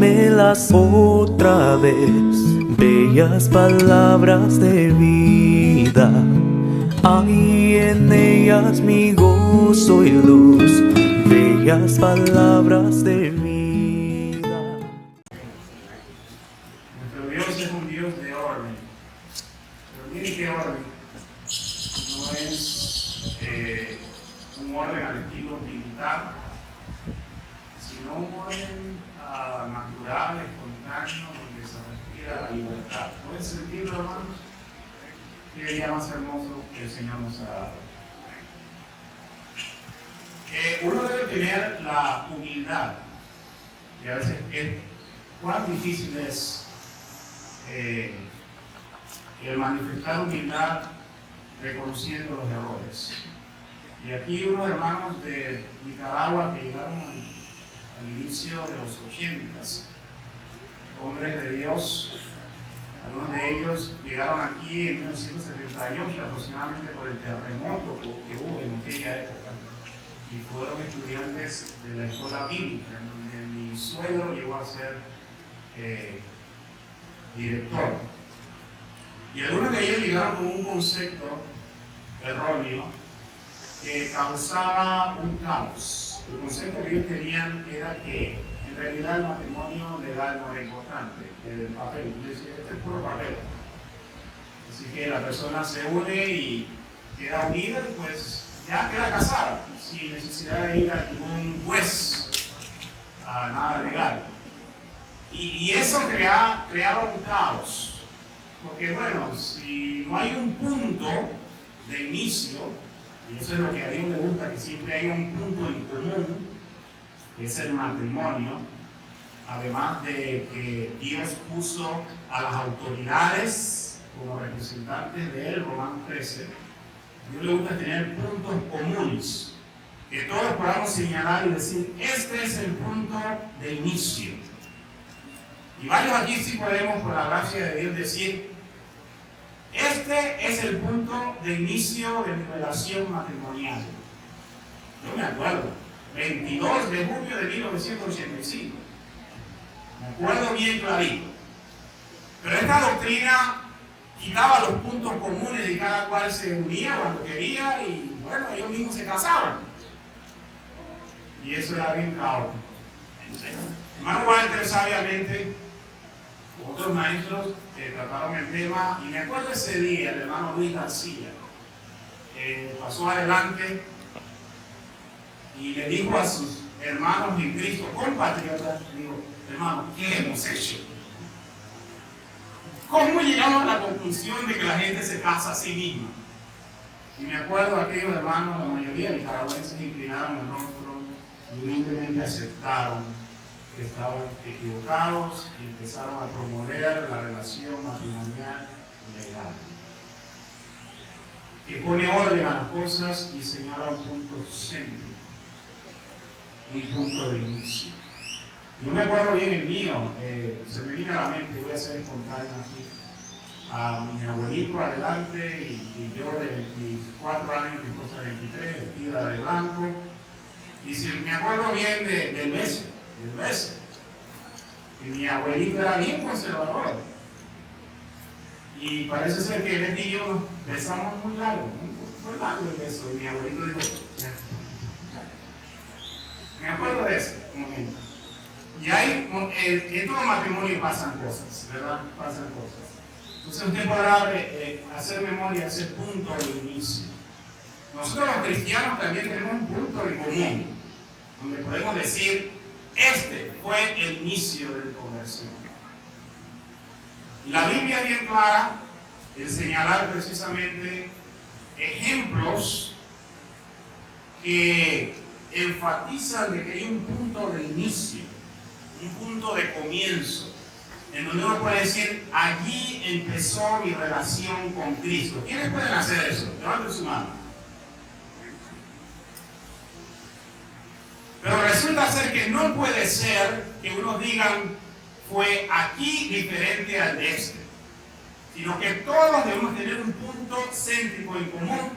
dímelas otra vez, bellas palabras de vida. Hay en ellas mi gozo y luz, bellas palabras de vida. Nuestro Dios es un Dios de orden. Pero miren qué orden. No es un orden al estilo militar, sino un orden natural, espontáneo, donde se respira la libertad. ¿Pueden sentirlo, hermanos? Qué día más hermoso que el Señor nos ha dado. Uno debe tener la humildad, y a veces cuán difícil es el manifestar humildad reconociendo los errores. Y aquí unos hermanos de Nicaragua que llegaron al inicio de los 80s, hombres de Dios. Algunos de ellos llegaron aquí en 1978 aproximadamente por el terremoto que hubo en aquella época y fueron estudiantes de la escuela bíblica, en donde mi suegro llegó a ser director. Y algunos de ellos llegaron con un concepto erróneo que causaba un caos. El concepto que ellos tenían era que en realidad el matrimonio legal no era importante, el papel. Yo decía, este es puro papel. Así que la persona se une y queda unida y pues ya queda casada, sin necesidad de ir a ningún juez, a nada legal. Y eso creaba un caos. Porque bueno, si no hay un punto de inicio, y eso es lo que a Dios le gusta, que siempre haya un punto en común, que es el matrimonio, además de que Dios puso a las autoridades como representantes de él, Romanos 13, a Dios le gusta tener puntos comunes, que todos podamos señalar y decir, este es el punto de inicio. Y varios aquí sí podemos, por la gracia de Dios, decir, este es el punto de inicio de mi relación matrimonial. Yo me acuerdo, 22 de junio de 1985. Me acuerdo bien clarito. Pero esta doctrina quitaba los puntos comunes y cada cual se unía cuando quería y bueno, ellos mismos se casaban. Y eso era bien caótico. Hermano Walter sabiamente, otros maestros trataron el tema, y me acuerdo ese día, el hermano Luis García pasó adelante y le dijo a sus hermanos en Cristo, compatriotas, digo, hermano, ¿qué hemos hecho? ¿Cómo llegamos a la conclusión de que la gente se casa a sí misma? Y me acuerdo aquellos hermanos, la mayoría nicaragüenses inclinaron el rostro y humildemente aceptaron que estaban equivocados y empezaron a promover la relación matrimonial legal, que pone orden a las cosas y señala un punto céntrico, un punto de inicio. Yo me acuerdo bien el mío, se me viene a la mente, voy a ser espontáneo aquí, a mi abuelito adelante y yo de 24 años, mi esposa de 23, vestida de blanco, y si me acuerdo bien del beso. Y mi abuelito era bien conservador. Y parece ser que él y yo nos besamos muy largo, muy largo el beso. Y mi abuelito dijo, ya. Me acuerdo de ese momento. Y ahí, en todo matrimonio pasan cosas, ¿verdad? Pasan cosas. Entonces usted podrá hacer memoria de ese punto de inicio. Nosotros los cristianos también tenemos un punto en común, donde podemos decir, este fue el inicio de la conversión. La Biblia es bien clara en señalar precisamente ejemplos que enfatizan de que hay un punto de inicio, un punto de comienzo, en donde uno puede decir, allí empezó mi relación con Cristo. ¿Quiénes pueden hacer eso? Levanten su mano. Pero resulta ser que no puede ser que unos digan, fue aquí diferente al de este, sino que todos debemos tener un punto céntrico en común,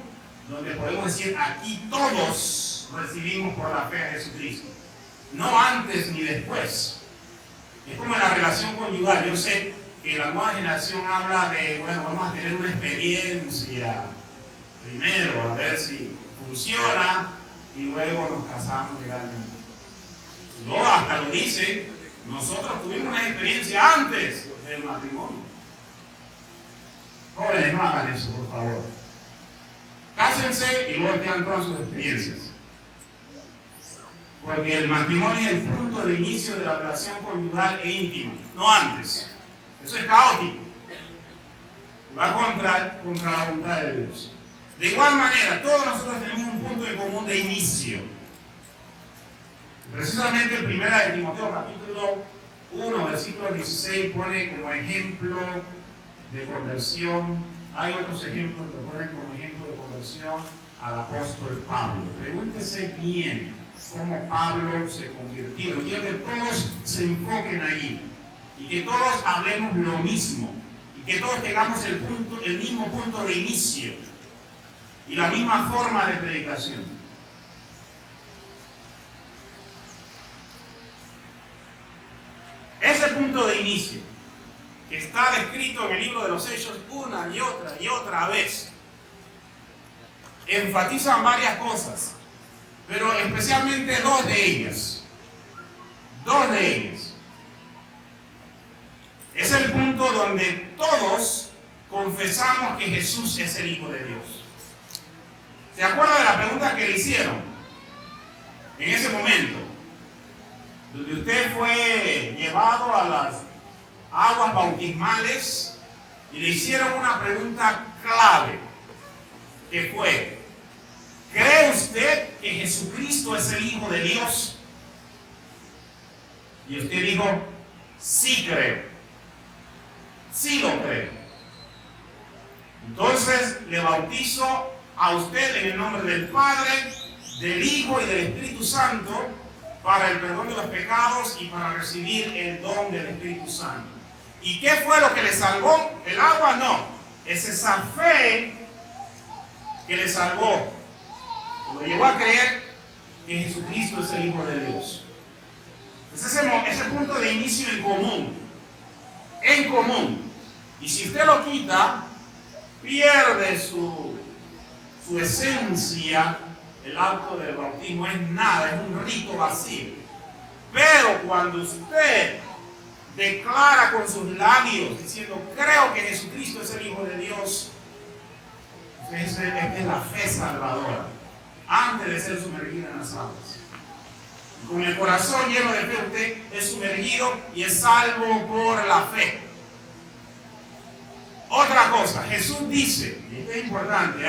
donde podemos decir, aquí todos recibimos por la fe a Jesucristo. No antes ni después. Es como relación conyugal. Yo sé que la nueva generación habla de, bueno, vamos a tener una experiencia primero, a ver si funciona, y luego nos casamos legalmente. No, hasta lo dice, nosotros tuvimos una experiencia antes del matrimonio. Jóvenes, no hagan eso, por favor. Cásense y luego tengan todas sus experiencias. Porque el matrimonio es el punto de inicio de la relación conyugal e íntima, no antes. Eso es caótico. Va contra la voluntad de Dios. De igual manera, todos nosotros tenemos un punto en común de inicio. Precisamente en 1 Timoteo capítulo 1, versículo 16 pone como ejemplo de conversión. Hay otros ejemplos que ponen como ejemplo de conversión al apóstol Pablo. Pregúntese bien cómo Pablo se convirtió. Quiero que todos se enfoquen ahí y que todos hablemos lo mismo y que todos tengamos el mismo punto de inicio y la misma forma de predicación. Ese punto de inicio que está descrito en el libro de los Hechos una y otra vez enfatizan varias cosas, pero especialmente dos de ellas. Es el punto donde todos confesamos que Jesús es el Hijo de Dios. ¿Se acuerda de la pregunta que le hicieron en ese momento? Donde usted fue llevado a las aguas bautismales y le hicieron una pregunta clave, que fue: ¿cree usted que Jesucristo es el Hijo de Dios? Y usted dijo: sí creo, sí lo creo. Entonces le bautizo a usted en el nombre del Padre, del Hijo y del Espíritu Santo, para el perdón de los pecados y para recibir el don del Espíritu Santo. ¿Y qué fue lo que le salvó? ¿El agua? No. Es esa fe que le salvó. Lo llevó a creer que Jesucristo es el Hijo de Dios. Es ese punto de inicio en común. En común. Y si usted lo quita, pierde su esencia. El acto del bautismo es nada, es un rito vacío. Pero cuando usted declara con sus labios, diciendo: creo que Jesucristo es el Hijo de Dios, esa es la fe salvadora, antes de ser sumergida en las aguas. Con el corazón lleno de fe, usted es sumergido y es salvo por la fe. Otra cosa, Jesús dice, y esto es importante,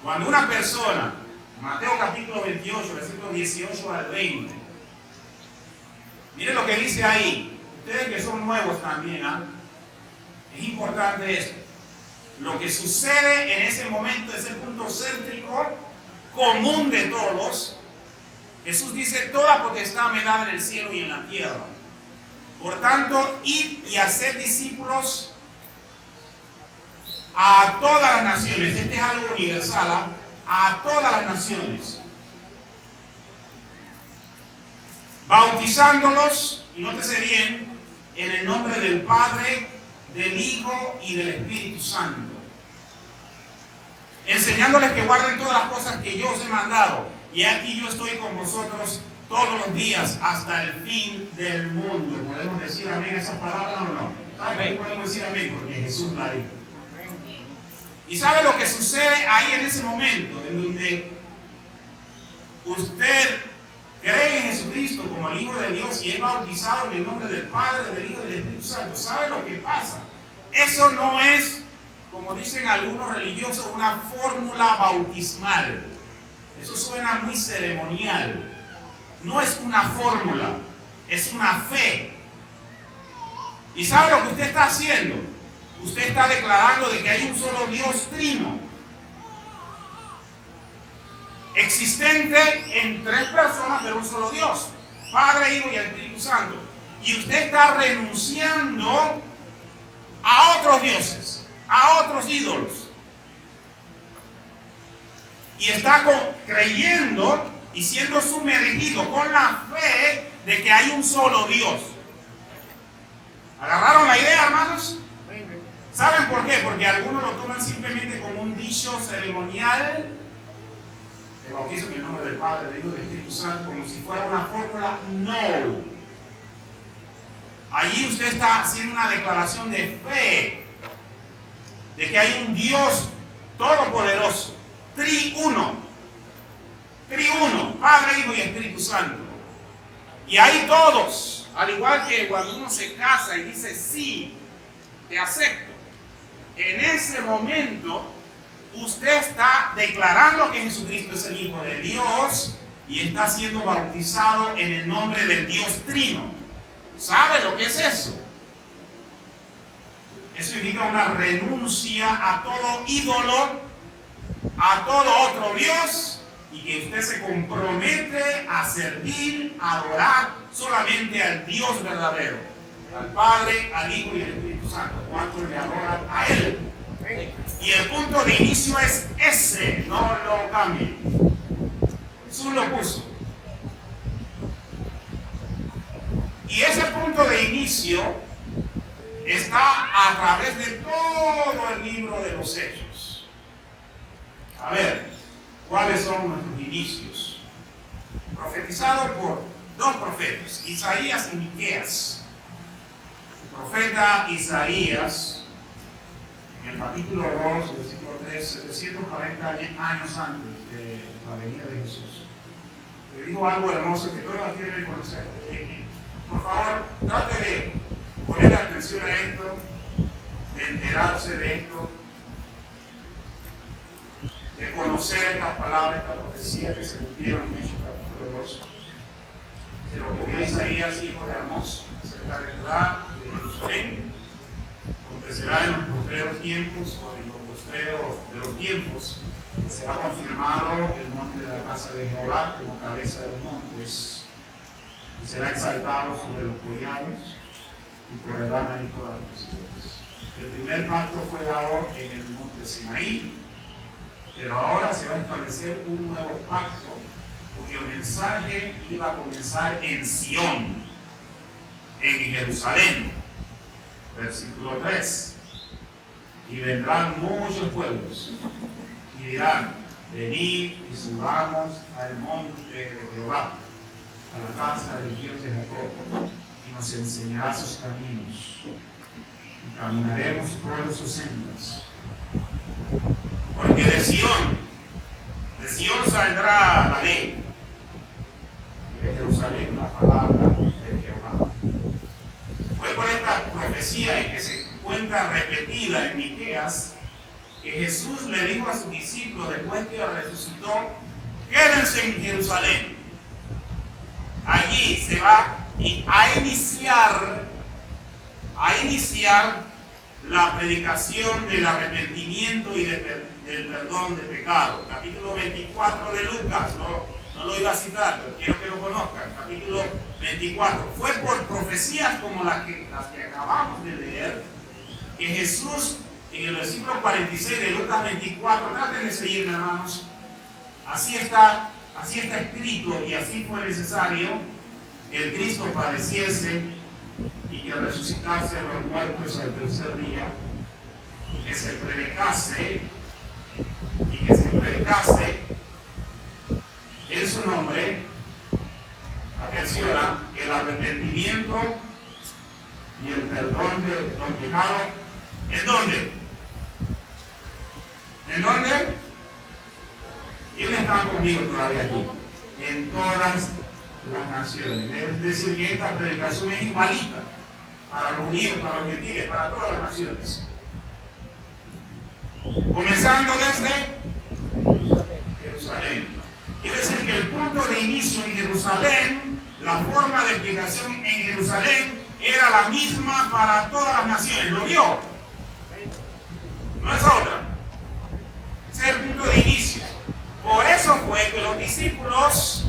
cuando una persona, Mateo capítulo 28, versículos 18 al 20, miren lo que dice ahí. Ustedes que son nuevos también, es importante esto. Lo que sucede en ese momento es el punto céntrico común de todos. Jesús dice: toda potestad me da en el cielo y en la tierra. Por tanto, id y haced discípulos a todas las naciones. Este es algo universal, a todas las naciones, bautizándolos, y nótese bien, en el nombre del Padre, del Hijo y del Espíritu Santo, enseñándoles que guarden todas las cosas que yo os he mandado, y aquí yo estoy con vosotros todos los días hasta el fin del mundo. ¿Podemos decir amén a esas palabras o no? Amén. Podemos decir amén porque Jesús la dijo. ¿Y sabe lo que sucede ahí en ese momento? En donde usted cree en Jesucristo como el Hijo de Dios y es bautizado en el nombre del Padre, del Hijo y del Espíritu Santo. ¿Sabe lo que pasa? Eso no es, como dicen algunos religiosos, una fórmula bautismal. Eso suena muy ceremonial. No es una fórmula, es una fe. ¿Y sabe lo que usted está haciendo? Usted está declarando de que hay un solo Dios trino, existente en tres personas, pero un solo Dios, Padre, Hijo y Espíritu Santo. Y usted está renunciando a otros dioses, a otros ídolos. Y está creyendo y siendo sumergido con la fe de que hay un solo Dios. ¿Agarraron la idea, hermanos? ¿Saben por qué? Porque algunos lo toman simplemente como un dicho ceremonial. El bautizo en el nombre del Padre, del Hijo y del Espíritu Santo, como si fuera una fórmula. No. Allí usted está haciendo una declaración de fe, de que hay un Dios todopoderoso, triuno, Padre, Hijo y Espíritu Santo. Y ahí todos, al igual que cuando uno se casa y dice sí, te acepto, en ese momento usted está declarando que Jesucristo es el Hijo de Dios y está siendo bautizado en el nombre del Dios Trino. ¿Sabe lo que es eso? Eso significa una renuncia a todo ídolo, a todo otro Dios, y que usted se compromete a servir, a adorar solamente al Dios verdadero, al Padre, al Hijo y al Espíritu Santo. ¿Cuántos le adoran a Él? Y el punto de inicio es ese, no lo cambie. Jesús lo puso. Y ese punto de inicio está a través de todo el libro de los Hechos. A ver, ¿cuáles son nuestros inicios? Profetizado por dos profetas, Isaías y Miqueas. El profeta Isaías, en el capítulo 2, versículo 3, 740 años antes de la venida de Jesús, le dijo algo hermoso que todos tienen que conocer. Por favor, trate de poner atención a esto, de enterarse de esto, de conocer estas palabras, esta profecía que se cumplieron en Hechos capítulo 2, de lo que vio Isaías, hijo de Amós, acerca de Judá, de Jerusalén, acontecerá en los postreros tiempos, o en los postreros de los tiempos, que será confirmado el monte de la casa de Jehová como cabeza de los montes, y será exaltado sobre los collados, y correrán ahí todas las naciones. El primer pacto fue dado en el monte Sinaí, pero ahora se va a establecer un nuevo pacto, cuyo mensaje iba a comenzar en Sión, en Jerusalén. Versículo 3. Y vendrán muchos pueblos, y dirán: venid y subamos al monte de Jehová, a la casa del Dios de Jacob, y nos enseñará sus caminos, y caminaremos por sus sendas. Porque de Sión saldrá la ley, y de Jerusalén la palabra de Jehová. Fue por esta profecía en que se encuentra repetida en Miqueas que Jesús le dijo a sus discípulos después que resucitó: quédense en Jerusalén. Allí se va a iniciar la predicación del arrepentimiento y del perdón de pecado. Capítulo 24 de Lucas, no lo iba a citar, pero quiero que lo conozcan. Capítulo 24. Fue por profecías como las que acabamos de leer que Jesús, en el versículo 46 de Lucas 24, traten de seguirme, hermanos, así está escrito, y así fue necesario que el Cristo padeciese y que resucitase de los muertos al tercer día, y que se predicase en su nombre, atención, el arrepentimiento y el perdón de los pecados. ¿En dónde? ¿En dónde? ¿Quiénes están conmigo todavía aquí? En todas las naciones. Es decir, que esta predicación es igualita para los judíos, para los gentiles, para todas las naciones. Comenzando desde Jerusalén. Quiere decir que el punto de inicio en Jerusalén, la forma de explicación en Jerusalén era la misma para todas las naciones. ¿Lo vio? No es otra. Ese es el punto de inicio. Por eso fue que los discípulos,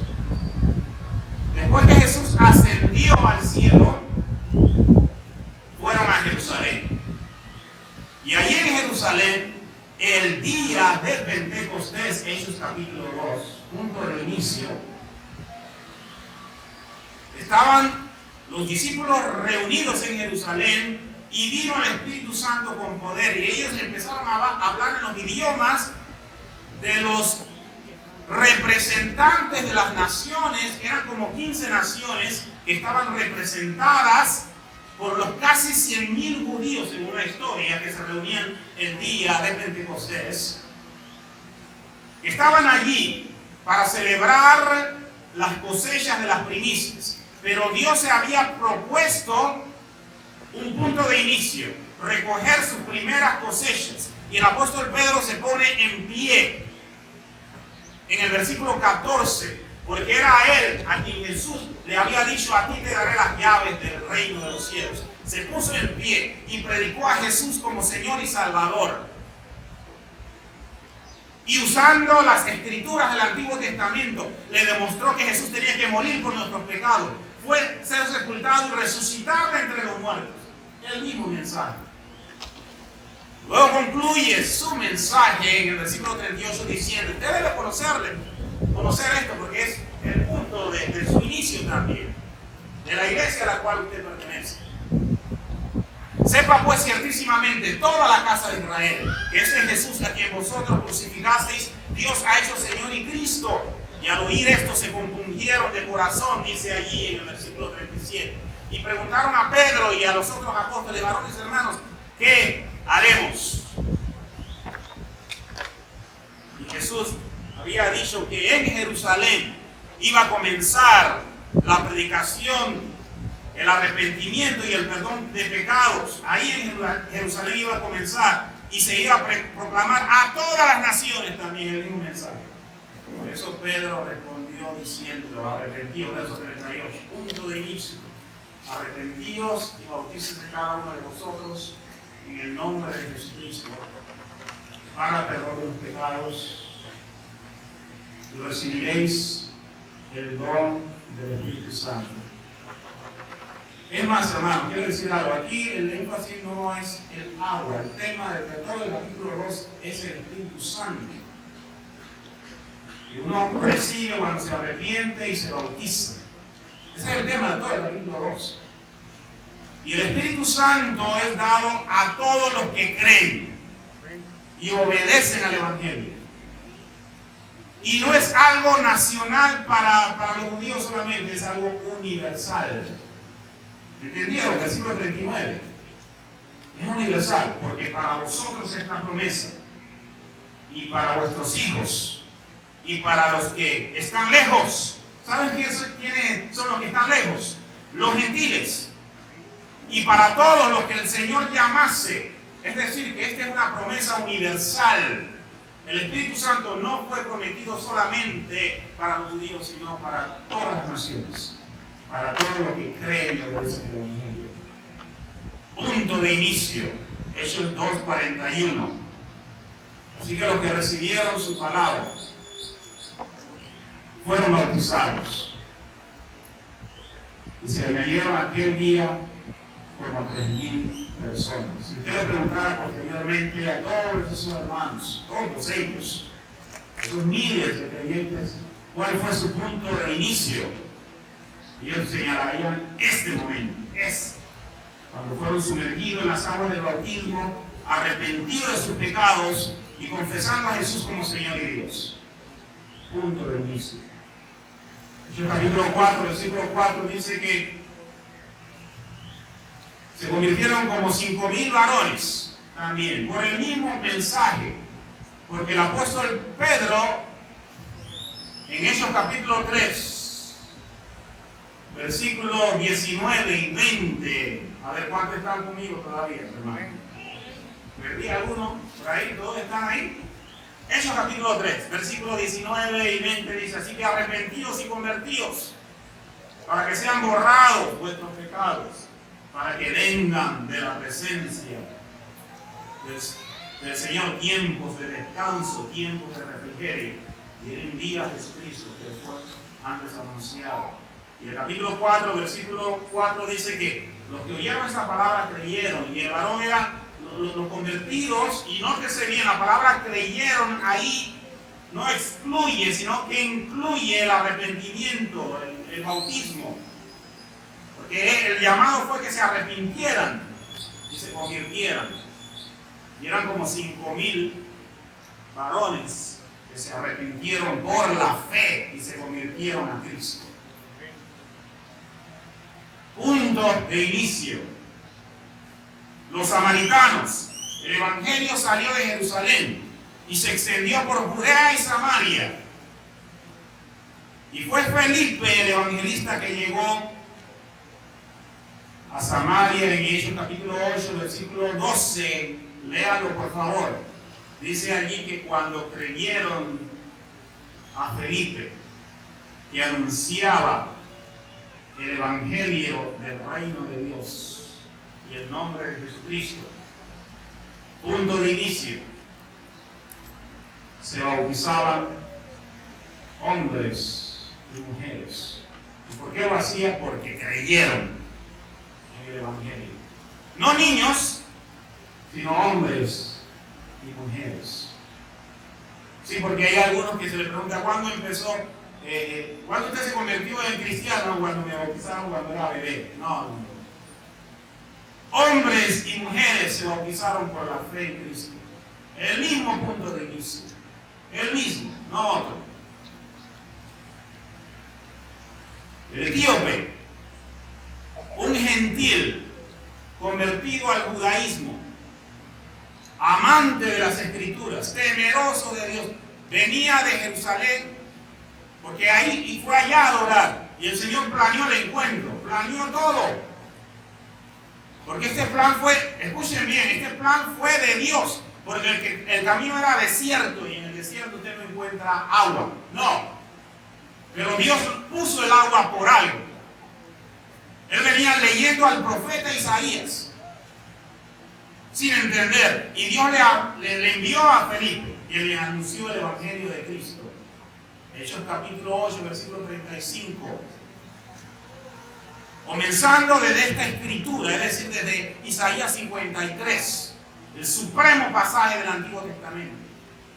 después que Jesús ascendió al cielo, fueron a Jerusalén. Y allí en Jerusalén, el día de Pentecostés, Hechos capítulo 2, punto de inicio, estaban los discípulos reunidos en Jerusalén, y vino el Espíritu Santo con poder, y ellos empezaron a hablar en los idiomas de los representantes de las naciones. Eran como 15 naciones que estaban representadas por los casi 100.000 judíos en una historia que se reunían el día de Pentecostés. Estaban allí para celebrar las cosechas de las primicias, pero Dios se había propuesto un punto de inicio, recoger sus primeras cosechas, y el apóstol Pedro se pone en pie en el versículo 14, porque era a él a quien Jesús le había dicho: a ti te daré las llaves del reino de los cielos. Se puso en pie y predicó a Jesús como Señor y Salvador. Y usando las escrituras del Antiguo Testamento, le demostró que Jesús tenía que morir por nuestros pecados, fue ser sepultado y resucitar de entre los muertos. El mismo mensaje. Luego concluye su mensaje en el versículo 38 diciendo: usted debe conocer esto, porque es el punto de su inicio también, de la iglesia a la cual usted pertenece. Sepa pues ciertísimamente toda la casa de Israel que este Jesús a quien vosotros crucificasteis, Dios ha hecho Señor y Cristo. Y al oír esto se compungieron de corazón, dice allí en el versículo 37. Y preguntaron a Pedro y a los otros apóstoles: varones hermanos, ¿qué haremos? Y Jesús había dicho que en Jerusalén iba a comenzar la predicación, el arrepentimiento y el perdón de pecados. Ahí en Jerusalén iba a comenzar, y se iba a proclamar a todas las naciones también el mismo mensaje. Por eso Pedro respondió diciendo: arrepentíos, verso 38, punto de inicio. Arrepentíos y bautícense cada uno de vosotros en el nombre de Jesucristo para perdón de los pecados, y recibiréis el don del Espíritu Santo. Es más, hermano, quiero decir algo. Aquí el énfasis no es el agua. El tema del todo el capítulo 2 es el Espíritu Santo. Y uno recibe cuando se arrepiente y se bautiza. Ese es el tema de todo el capítulo 2. Y el Espíritu Santo es dado a todos los que creen y obedecen al Evangelio. Y no es algo nacional para los judíos solamente, es algo universal. ¿Entendieron? El versículo 39. Es universal, porque para vosotros es la promesa, y para vuestros hijos, y para los que están lejos. ¿Saben quiénes son los que están lejos? Los gentiles. Y para todos los que el Señor llamase. Es decir, que esta es una promesa universal. El Espíritu Santo no fue prometido solamente para los judíos, sino para todas las naciones, para todos los que creen y obedecen el Evangelio. Punto de inicio, Hechos 2:41. Así que los que recibieron su palabra fueron bautizados, y se añadieron aquel día como 3.000 personas. Si usted le preguntara posteriormente a todos esos hermanos, todos ellos, esos miles de creyentes, cuál fue su punto de inicio, ellos señalarían este momento, cuando fueron sumergidos en las aguas del bautismo, arrepentidos de sus pecados y confesando a Jesús como Señor y Dios. Punto de inicio. El capítulo 4, versículo 4 dice que se convirtieron como 5.000 varones también, por el mismo mensaje, porque el apóstol Pedro, en Hechos capítulo 3, versículos 19 y 20, a ver cuántos están conmigo todavía, hermano. ¿Perdí alguno por ahí? ¿Todos están ahí? Hechos capítulo 3, versículos 19 y 20 dice: así que arrepentidos y convertidos, para que sean borrados vuestros pecados, para que vengan de la presencia del Señor tiempos de descanso, tiempos de refrigerio, y en el día de Jesucristo que fue antes anunciado. Y el capítulo 4, versículo 4 dice que los que oyeron esta palabra creyeron, y el varón era los convertidos. Y nótese bien, la palabra creyeron ahí no excluye, sino que incluye el arrepentimiento, el bautismo. que el llamado fue que se arrepintieran y se convirtieran. Y eran como 5,000 varones que se arrepintieron por la fe y se convirtieron a Cristo. Punto de inicio. Los samaritanos, el evangelio salió de Jerusalén y se extendió por Judea y Samaria. Y fue Felipe, el evangelista, que llegó a Samaria en Hechos capítulo 8, versículo 12. Léalo por favor. Dice allí que cuando creyeron a Felipe, que anunciaba el evangelio del reino de Dios y el nombre de Jesucristo, punto de inicio, se bautizaban hombres y mujeres. ¿Y por qué lo hacía? Porque creyeron en el evangelio. No niños, sino hombres y mujeres. Sí, porque hay algunos que se les pregunta ¿cuándo empezó? ¿Cuándo usted se convirtió en cristiano? Cuando me bautizaron, cuando era bebé. No. Hombres y mujeres se bautizaron por la fe en Cristo. El mismo punto de inicio. El mismo, no otro. El etíope, un gentil convertido al judaísmo, amante de las escrituras, temeroso de Dios, venía de Jerusalén, porque ahí y fue allá a adorar, y el Señor planeó el encuentro, planeó todo, porque este plan fue, escuchen bien, este plan fue de Dios, porque el camino era desierto, y en el desierto usted no encuentra agua, no, pero Dios puso el agua por algo. Él venía leyendo al profeta Isaías, sin entender, y Dios le envió a Felipe y le anunció el evangelio de Cristo. Hechos capítulo 8, versículo 35. Comenzando desde esta escritura, es decir, desde Isaías 53, el supremo pasaje del Antiguo Testamento,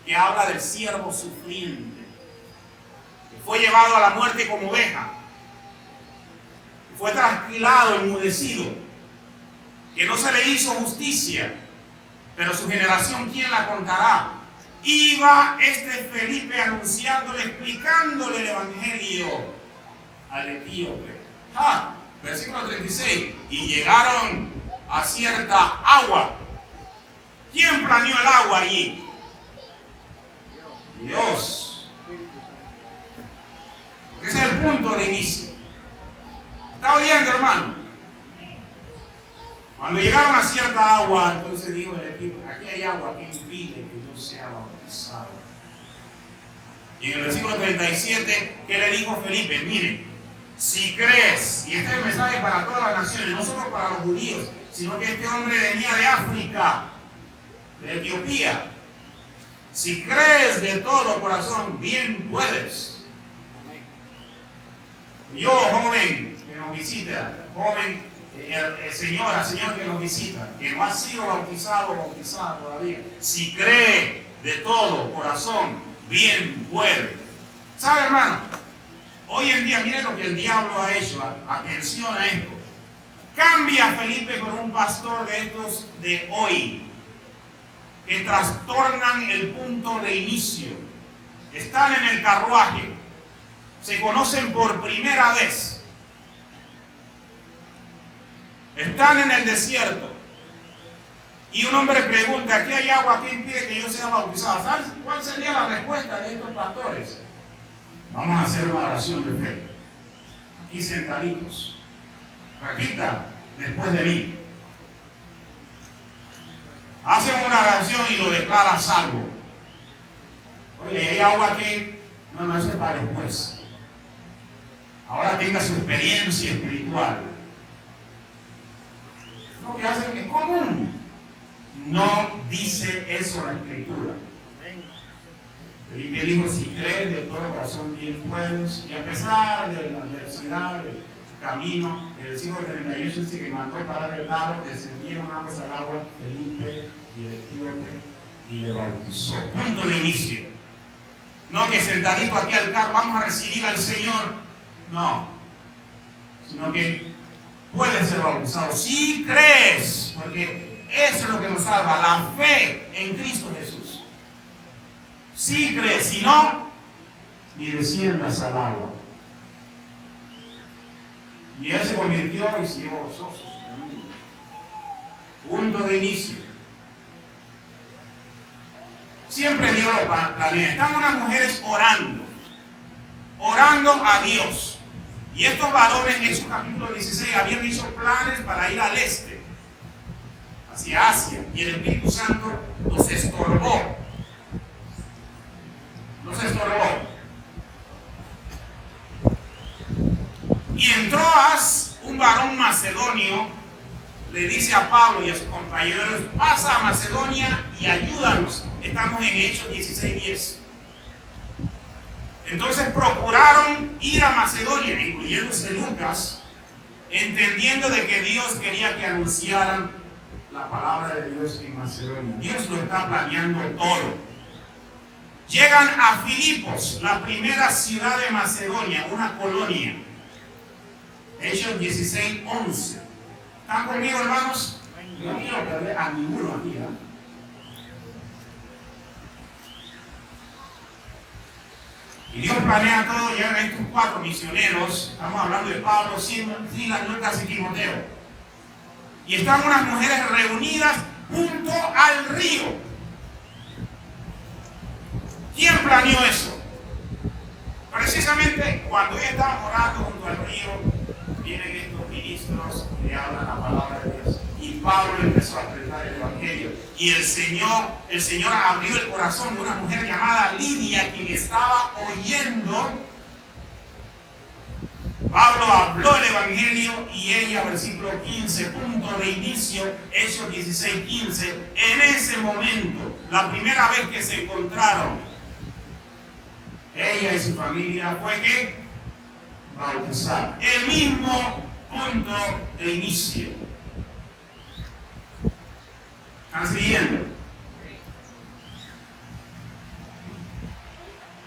que habla del siervo sufriente, que fue llevado a la muerte como oveja, que fue trasquilado, enmudecido, que no se le hizo justicia, pero su generación, ¿quién la contará? Iba este Felipe anunciándole, explicándole el evangelio al etíope. Versículo 36. Y llegaron a cierta agua. ¿Quién planeó el agua allí? Dios. Ese es el punto de inicio. ¿Está oyendo, hermano? Cuando llegaron a cierta agua, entonces dijo el etíope, aquí hay agua que impide que yo sea bautizado. Y en el versículo 37, ¿qué le dijo Felipe? Miren, si crees, y este es el mensaje para todas las naciones, no solo para los judíos, sino que este hombre venía de África, de Etiopía. Si crees de todo corazón, bien puedes. Yo, joven que nos visita, joven, señora, señor que nos visita, que no ha sido bautizado o bautizada todavía, si cree de todo corazón, bien puede. ¿Sabe, hermano? Hoy en día, miren lo que el diablo ha hecho. Atención a esto. Cambia a Felipe por un pastor de estos de hoy, que trastornan el punto de inicio. Están en el carruaje, se conocen por primera vez, están en el desierto, y un hombre pregunta, ¿aquí hay agua? ¿Qué impide que yo sea bautizado? ¿Sabes cuál sería la respuesta de estos pastores? Vamos a hacer una oración de fe, aquí sentaditos. Repita después de mí. Hacen una oración y lo declara salvo. Oye, ¿hay agua aquí? No, eso es para después. Ahora tenga su experiencia espiritual. Lo que hacen es común. No dice eso la Escritura. Felipe dijo, si crees de todo corazón bien puedes, y a pesar de la adversidad del camino, el versículo 38 dice que mandó parar el lado, descendieron ambos al agua, Felipe y el etíope, y le bautizó. Punto de inicio. No que sentadito aquí al carro, vamos a recibir al Señor. No. Sino que puedes ser bautizado. Si crees, porque eso es lo que nos salva, la fe en Cristo Jesús. Si crees, si no, ni desciendas al agua. Y él se convirtió y siguió gozoso. Punto de inicio. Siempre Dios lo planea. Están unas mujeres orando a Dios. Y estos varones en su capítulo 16 habían hecho planes para ir al este, hacia Asia. Y el Espíritu Santo los estorbó. Y en Troas, un varón macedonio le dice a Pablo y a sus compañeros: pasa a Macedonia y ayúdanos. Estamos en Hechos 16:10. Entonces procuraron ir a Macedonia, incluyéndose Lucas, entendiendo de que Dios quería que anunciaran la palabra de Dios en Macedonia. Dios lo está planeando todo. Llegan a Filipos, la primera ciudad de Macedonia, una colonia. Hechos 16:11. ¿Están conmigo, hermanos? No quiero perder a ninguno aquí, ¿eh? Y Dios planea todo. Llegan estos 4 misioneros. Estamos hablando de Pablo, Silas, Lucas y Timoteo. Y están unas mujeres reunidas junto al río. ¿Quién planeó eso? Precisamente cuando ellos estaban orando junto al río, vienen estos ministros y le hablan la palabra de Dios. Y Pablo empezó a predicar el evangelio. Y el Señor abrió el corazón de una mujer llamada Lidia, quien estaba oyendo. Pablo habló el evangelio y ella, versículo 15, punto de inicio, Hechos 16:15. En ese momento, la primera vez que se encontraron, ella y su familia fue que bautizar. El mismo punto de inicio. ¿Están siguiendo?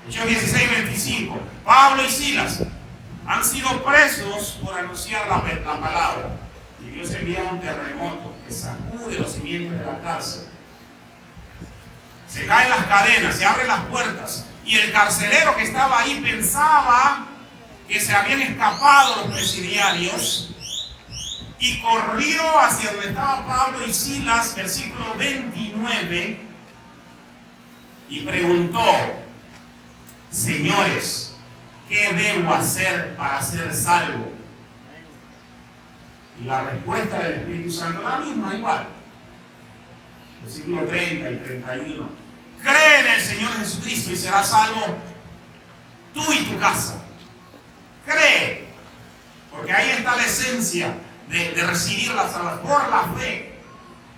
Hechos 16:25. Pablo y Silas han sido presos por anunciar la palabra. Y Dios envía un terremoto que sacude los cimientos de la cárcel. Se caen las cadenas, se abren las puertas. Y el carcelero que estaba ahí pensaba que se habían escapado los presidiarios y corrió hacia donde estaba Pablo y Silas, versículo 29, y preguntó: señores, ¿qué debo hacer para ser salvo? Y la respuesta del Espíritu Santo la misma, igual. Versículo 30 y 31. Cree en el Señor Jesucristo y serás salvo tú y tu casa. Cree, porque ahí está la esencia de recibir la salvación por la fe.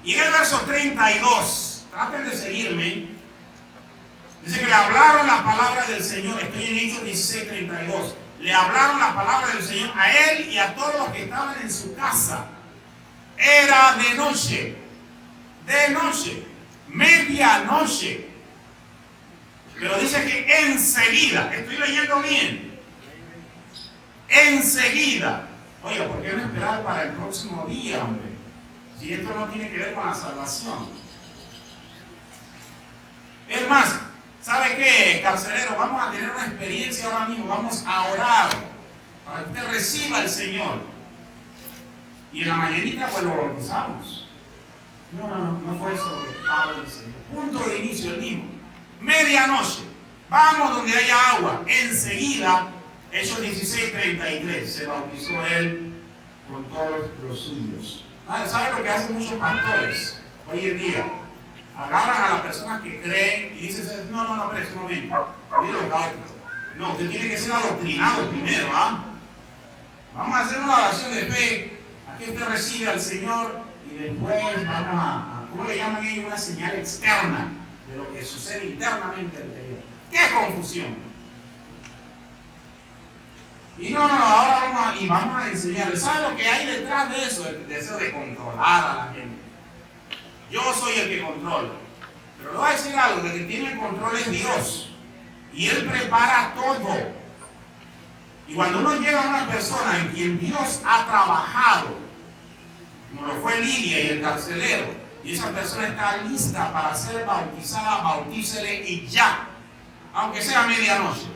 Y en el verso 32, traten de seguirme, dice que le hablaron la palabra del Señor. Estoy en Hechos 16:32. Le hablaron la palabra del Señor a él y a todos los que estaban en su casa. Era de noche, medianoche. Pero dice que enseguida, estoy leyendo bien, enseguida. Oye, ¿por qué no esperar para el próximo día, hombre? Si esto no tiene que ver con la salvación. Es más, ¿sabe qué, carcelero? Vamos a tener una experiencia ahora mismo. Vamos a orar para que usted reciba al Señor. Y en la mañanita pues lo bautizamos. No fue eso lo que Pablo dice. Punto de inicio, el mismo. Medianoche. Vamos donde haya agua. Enseguida, Hechos 16:33. Se bautizó él con todos los suyos. ¿Sabe lo que hacen muchos pastores hoy en día? Agarran a las personas que creen y dicen: no, pero es un momento. No, usted tiene que ser adoctrinado primero, ¿ah? Vamos a hacer una oración de fe. Aquí usted recibe al Señor y después vamos a ¿cómo le llaman ellos? Una señal externa de lo que sucede internamente en el interior. ¡Qué confusión! Y ahora vamos a enseñarles. ¿Sabe lo que hay detrás de eso? El deseo de controlar a la gente. Yo soy el que controla. Pero le voy a decir algo: el que tiene el control es Dios. Y Él prepara todo. Y cuando uno llega a una persona en quien Dios ha trabajado, como lo fue Lidia y el carcelero, y esa persona está lista para ser bautizada, bautícele y ya, aunque sea medianoche.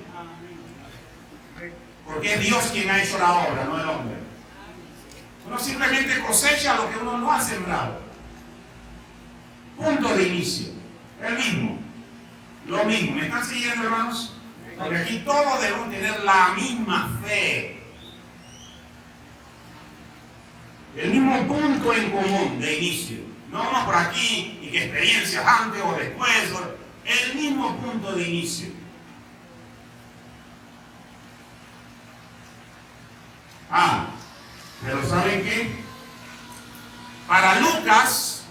Porque es Dios quien ha hecho la obra, no el hombre. Uno simplemente cosecha lo que uno no ha sembrado. Punto de inicio. El mismo. Lo mismo. ¿Me están siguiendo, hermanos? Porque aquí todos debemos tener la misma fe. El mismo punto en común de inicio. No vamos por aquí y que experiencias antes o después. El mismo punto de inicio. Pero ¿saben qué? Para Lucas,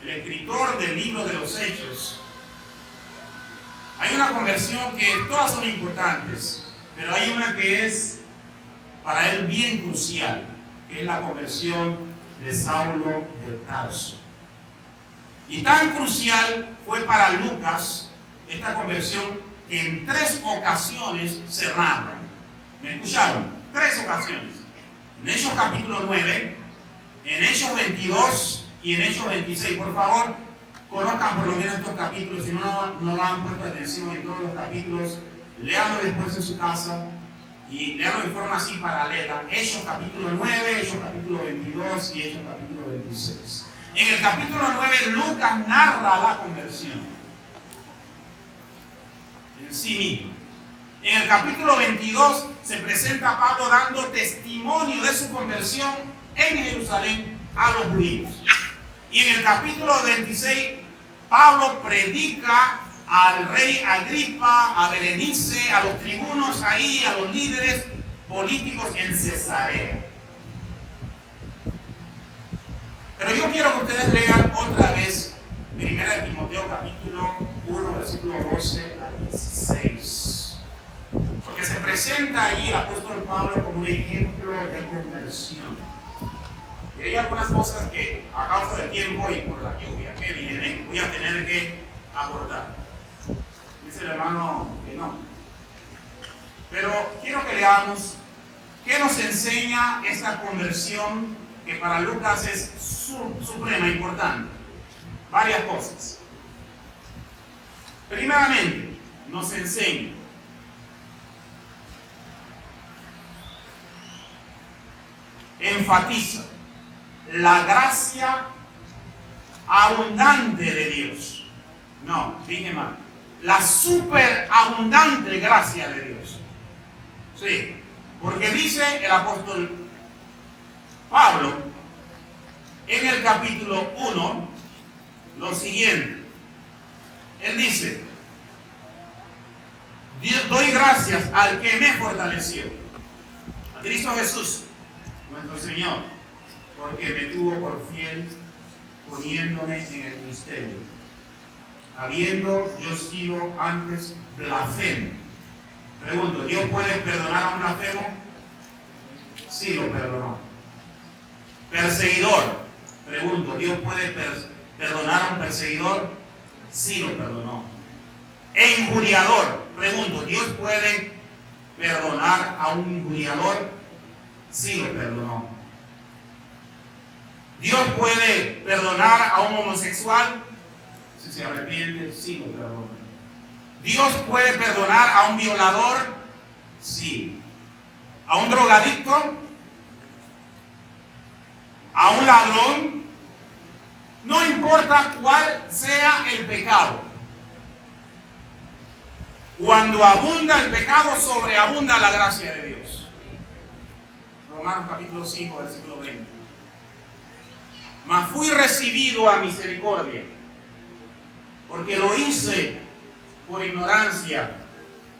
el escritor del libro de los Hechos, hay una conversión que todas son importantes, pero hay una que es para él bien crucial, que es la conversión de Saulo de Tarso. Y tan crucial fue para Lucas esta conversión que en 3 ocasiones se narra. ¿Me escucharon? 3 ocasiones. En Hechos capítulo 9, en Hechos 22 y en Hechos 26. Por favor, conozcan por lo menos estos capítulos. Si no lo han puesto atención en todos los capítulos, léanlo después en su casa y léanlo de forma así paralela. Hechos capítulo 9, Hechos capítulo 22 y Hechos capítulo 26. En el capítulo 9, Lucas narra la conversión en sí mismo. En el capítulo 22 se presenta a Pablo dando testimonio de su conversión en Jerusalén a los judíos. Y en el capítulo 26, Pablo predica al rey Agripa, a Berenice, a los tribunos ahí, a los líderes políticos en Cesarea. Pero yo quiero que ustedes lean otra vez 1 Timoteo capítulo 1, versículo 12 al 16. Porque se presenta allí el apóstol Pablo como un ejemplo de conversión. Y hay algunas cosas que a causa del tiempo y por la lluvia que viene voy a tener que abordar. Dice el hermano que no. Pero quiero que leamos qué nos enseña esta conversión que para Lucas es suprema, importante. Varias cosas. Primeramente, nos enseña enfatiza la gracia abundante de Dios. No, dije mal. La superabundante gracia de Dios. Sí, porque dice el apóstol Pablo en el capítulo 1 lo siguiente. Él dice: doy gracias al que me fortaleció, a Cristo Jesús, nuestro Señor, porque me tuvo por fiel poniéndome en el ministerio, habiendo yo sido antes blasfemo. Pregunto, ¿Dios puede perdonar a un blasfemo? Sí, lo perdonó. Perseguidor. Pregunto, ¿Dios puede perdonar a un perseguidor? Sí, lo perdonó. E injuriador. Pregunto, ¿Dios puede perdonar a un injuriador? Sí, lo perdonó. ¿Dios puede perdonar a un homosexual? Si se arrepiente, sí lo perdona. ¿Dios puede perdonar a un violador? Sí. ¿A un drogadicto? ¿A un ladrón? No importa cuál sea el pecado. Cuando abunda el pecado, sobreabunda la gracia de Dios. Romanos capítulo 5, versículo 20. Mas fui recibido a misericordia, porque lo hice por ignorancia,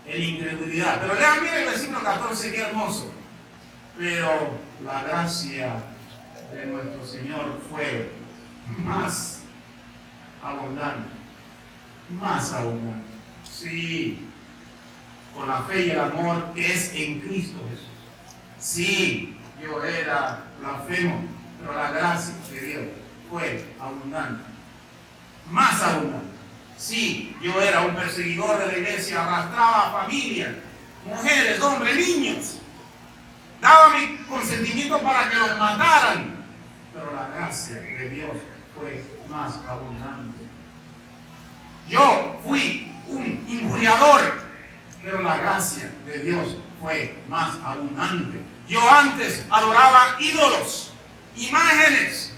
en incredulidad. Pero lean bien el versículo 14, qué hermoso. Pero la gracia de nuestro Señor fue más abundante. Más abundante. Sí, con la fe y el amor que es en Cristo Jesús. Sí, yo era blasfemo, pero la gracia de Dios fue abundante. Más abundante. Sí, yo era un perseguidor de la iglesia, arrastraba a familia, mujeres, hombres, niños. Daba mi consentimiento para que los mataran. Pero la gracia de Dios fue más abundante. Yo fui un injuriador, pero la gracia de Dios fue más abundante. Yo antes adoraba ídolos, imágenes,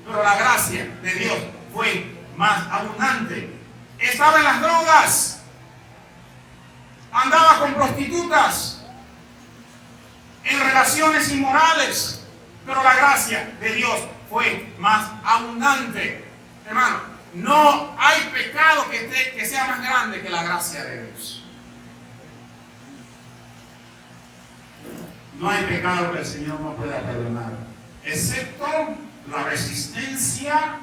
pero la gracia de Dios fue más abundante. Estaba en las drogas, andaba con prostitutas, en relaciones inmorales, pero la gracia de Dios fue más abundante. Hermano, no hay pecado que sea más grande que la gracia de Dios. No hay pecado que el Señor no pueda perdonar, excepto la resistencia.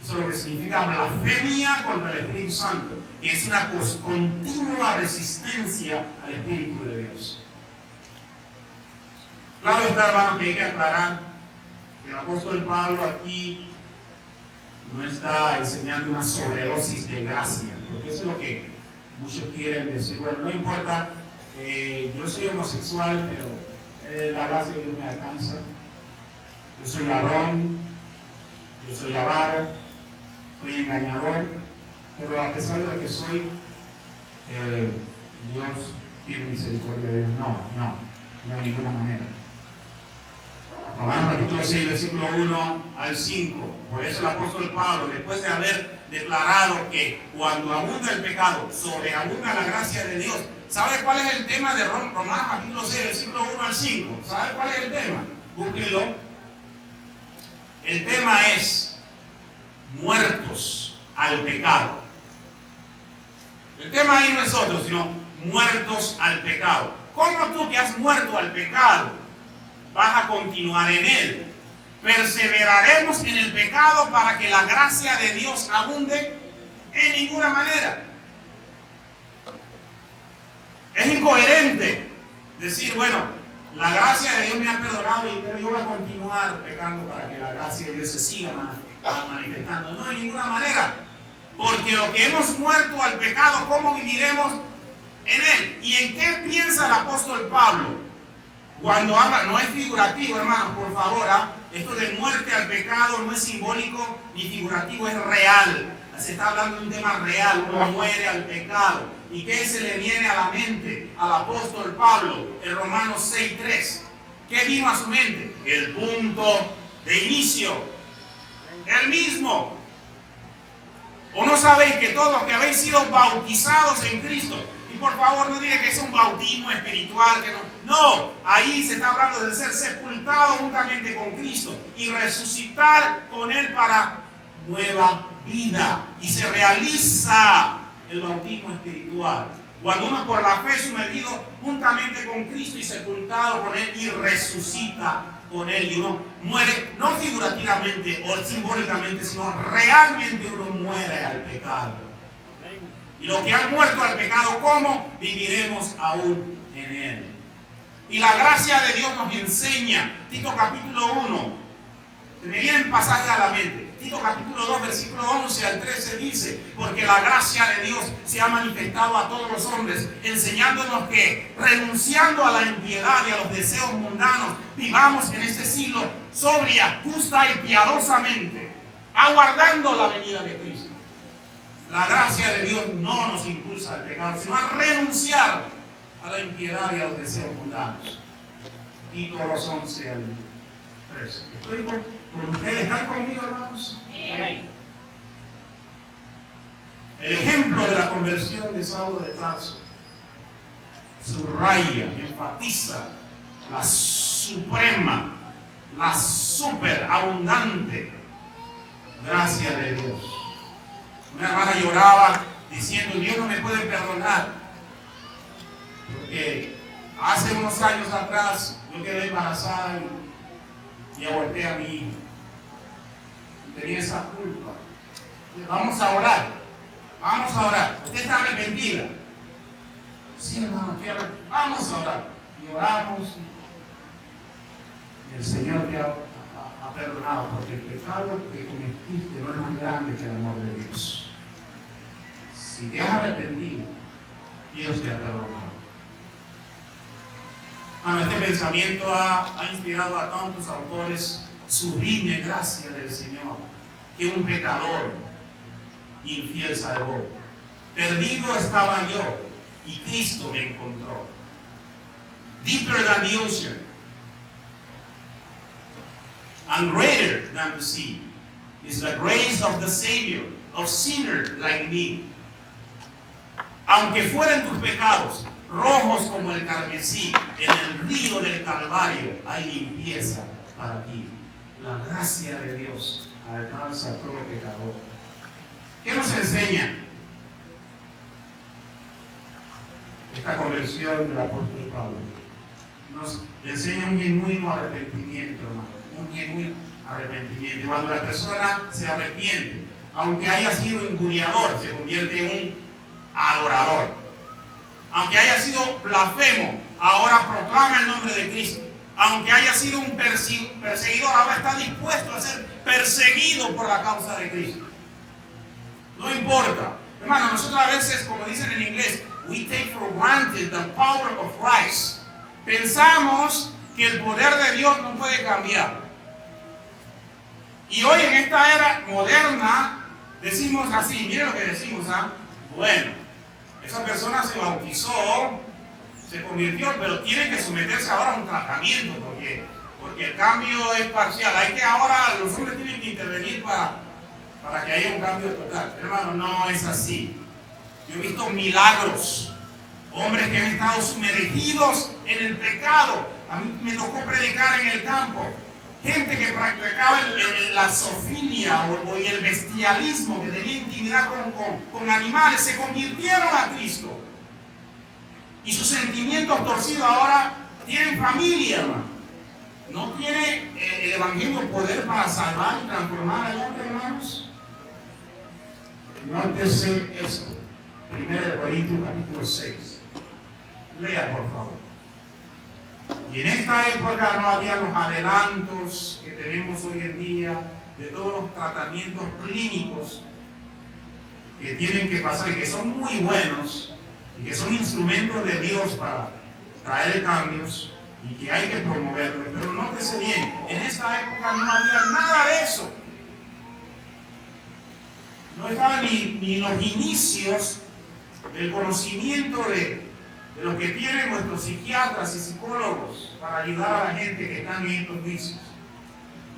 Eso es lo que significa blasfemia contra el Espíritu Santo, y es una continua resistencia al Espíritu de Dios. Claro está, hermano, que hay que aclarar que el apóstol Pablo aquí no está enseñando una sobredosis de gracia, porque eso es lo que muchos quieren decir. Bueno, no importa, yo soy homosexual, pero la gracia de Dios me alcanza. Yo soy ladrón, yo soy avaro, soy engañador, pero a pesar de que soy, Dios tiene misericordia de Dios. No de ninguna manera. Romanos capítulo 6, versículo 1 al 5. Por eso el apóstol Pablo, después de haber declarado que cuando abunda el pecado, sobreabunda la gracia de Dios. ¿Sabe cuál es el tema de Romanos capítulo 6, versículo 1 al 5? ¿Sabe cuál es el tema? Búsquelo. El tema es muertos al pecado. El tema ahí no es otro, sino muertos al pecado. ¿Cómo tú que has muerto al pecado vas a continuar en él? ¿Perseveraremos en el pecado para que la gracia de Dios abunde? En ninguna manera. Es incoherente decir, bueno, la gracia de Dios me ha perdonado y yo voy a continuar pecando para que la gracia de Dios se siga manifestando. No, de ninguna manera. Porque lo que hemos muerto al pecado, ¿cómo viviremos en él? ¿Y en qué piensa el apóstol Pablo? Cuando habla, no es figurativo, hermanos, por favor, esto de muerte al pecado no es simbólico ni figurativo, es real. Se está hablando de un tema real, uno muere al pecado. ¿Y qué se le viene a la mente al apóstol Pablo en Romanos 6:3? ¿Qué vino a su mente? El punto de inicio, el mismo. ¿O no sabéis que todos los que habéis sido bautizados en Cristo? Y por favor no diga que es un bautismo espiritual, que no, ahí se está hablando de ser sepultado juntamente con Cristo y resucitar con Él para nueva vida. Y se realiza el bautismo espiritual cuando uno por la fe es sumergido juntamente con Cristo y sepultado con Él y resucita con Él, y uno muere no figurativamente o simbólicamente, sino realmente uno muere al pecado. Y los que han muerto al pecado, ¿cómo viviremos aún en Él? Y la gracia de Dios nos enseña, Tito capítulo 1, me vienen pasajes a la mente. Tito capítulo 2, versículo 11 al 13 dice: porque la gracia de Dios se ha manifestado a todos los hombres, enseñándonos que, renunciando a la impiedad y a los deseos mundanos, vivamos en este siglo sobria, justa y piadosamente, aguardando la venida de Cristo. La gracia de Dios no nos impulsa al pecado, sino a renunciar a la impiedad y a los deseos mundanos. Tito 2, 11 al 13. ¿Estoy con ustedes? ¿Están conmigo, hermanos? Amén. El ejemplo de la conversión de Saulo de Tarso subraya, enfatiza la suprema, la superabundante gracia de Dios. Una hermana lloraba diciendo: Dios no me puede perdonar porque hace unos años atrás yo quedé embarazada y aborté a mi hijo. Y tenía esa culpa. Vamos a orar. Vamos a orar. Usted está arrepentida. Sí, hermano, vamos a orar. Y oramos. Y el Señor te ha perdonado, porque el pecado que cometiste no es más grande que el amor de Dios. Si te has arrepentido, Dios te ha perdonado. Bueno, este pensamiento ha inspirado a tantos autores. Sublime gracia del Señor, que un pecador infiel salvó. Perdido estaba yo y Cristo me encontró. Deeper than the ocean and greater than the sea is the grace of the Savior of sinners like me. Aunque fueran tus pecados rojos como el carmesí, en el río del Calvario hay limpieza para ti. La gracia de Dios alcanza a todo pecador. ¿Qué nos enseña esta conversión del apóstol Pablo? Nos enseña un genuino arrepentimiento, hermano. Un genuino arrepentimiento. Cuando la persona se arrepiente, aunque haya sido injuriador, se convierte en un adorador. Aunque haya sido blasfemo, ahora proclama el nombre de Cristo. Aunque haya sido un perseguidor, ahora está dispuesto a ser perseguido por la causa de Cristo. No importa. Hermano, nosotros a veces, como dicen en inglés, we take for granted the power of Christ. Pensamos que el poder de Dios no puede cambiar. Y hoy en esta era moderna, decimos así, miren lo que decimos, bueno, esa persona se bautizó, se convirtió, pero tiene que someterse ahora a un tratamiento porque el cambio es parcial. Hay que ahora, los hombres tienen que intervenir para que haya un cambio total. Hermano, no es así. Yo he visto milagros, hombres que han estado sumergidos en el pecado. A mí me tocó predicar en el campo. Gente que practicaba la zoofilia o el bestialismo, que tenía intimidad con animales, se convirtieron a Cristo. Y sus sentimientos torcidos ahora tienen familia, hermano. ¿No tiene el Evangelio poder para salvar y transformar al hombre, hermanos? Nótese esto. 1 Corintios capítulo 6. Lea, por favor. Y en esta época no había los adelantos que tenemos hoy en día de todos los tratamientos clínicos que tienen que pasar y que son muy buenos y que son instrumentos de Dios para traer cambios y que hay que promoverlos. Pero nótese bien, en esta época no había nada de eso. No estaban ni los inicios del conocimiento de lo que tienen nuestros psiquiatras y psicólogos para ayudar a la gente que están en estos vicios.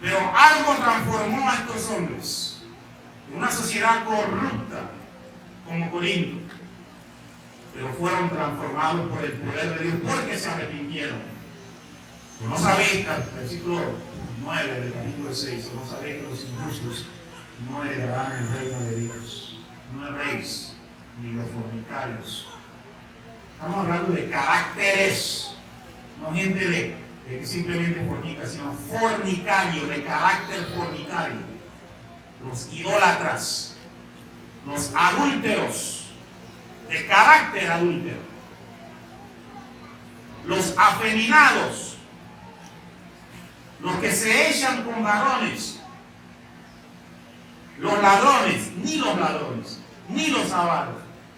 Pero algo transformó a estos hombres en una sociedad corrupta como Corinto. Pero fueron transformados por el poder de Dios porque se arrepintieron. No sabéis, versículo 9 del capítulo 6, no sabéis que los injustos no heredarán el reino de Dios. No erréis, ni los fornicarios. Estamos hablando de caracteres, no gente de que simplemente fornica, sino fornicario, de carácter fornicario. Los idólatras, los adúlteros, de carácter adúltero, los afeminados, los que se echan con varones, los ladrones, ni los avaros,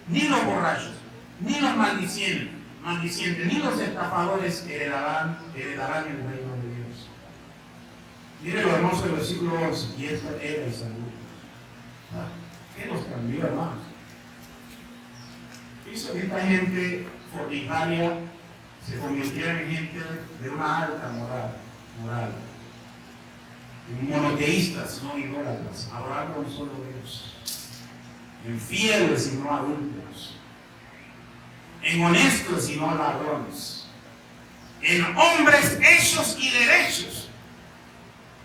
ni los borrachos, ni los maldicientes, ni los estafadores heredarán el reino de Dios. Mire lo hermoso del versículo 11, y esto era el saludo. ¿Qué nos cambió, hermanos? Hizo que esta gente fornicaria se convirtiera en gente de una alta moral. En monoteístas, no idólatras, adorando a un solo Dios. En fieles y no adúlteros. En honestos y no ladrones. En hombres hechos y derechos.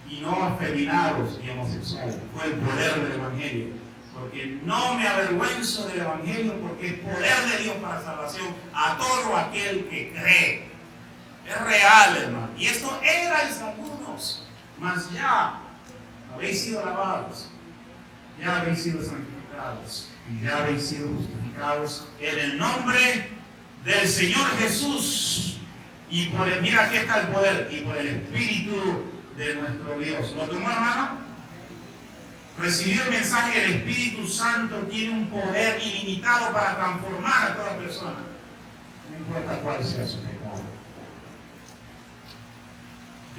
Y no afeminados y homosexuales. Fue el poder del Evangelio. Porque no me avergüenzo del Evangelio, porque es poder de Dios para salvación a todo aquel que cree. Es real, hermano. Y esto erais algunos, mas ya habéis sido lavados, ya habéis sido santificados y ya habéis sido justificados en el nombre del Señor Jesús. Y mira, aquí está el poder, y por el Espíritu de nuestro Dios. ¿Lo tomó, hermano? Recibir el mensaje del Espíritu Santo tiene un poder ilimitado para transformar a toda persona, no importa cuál sea su pecado.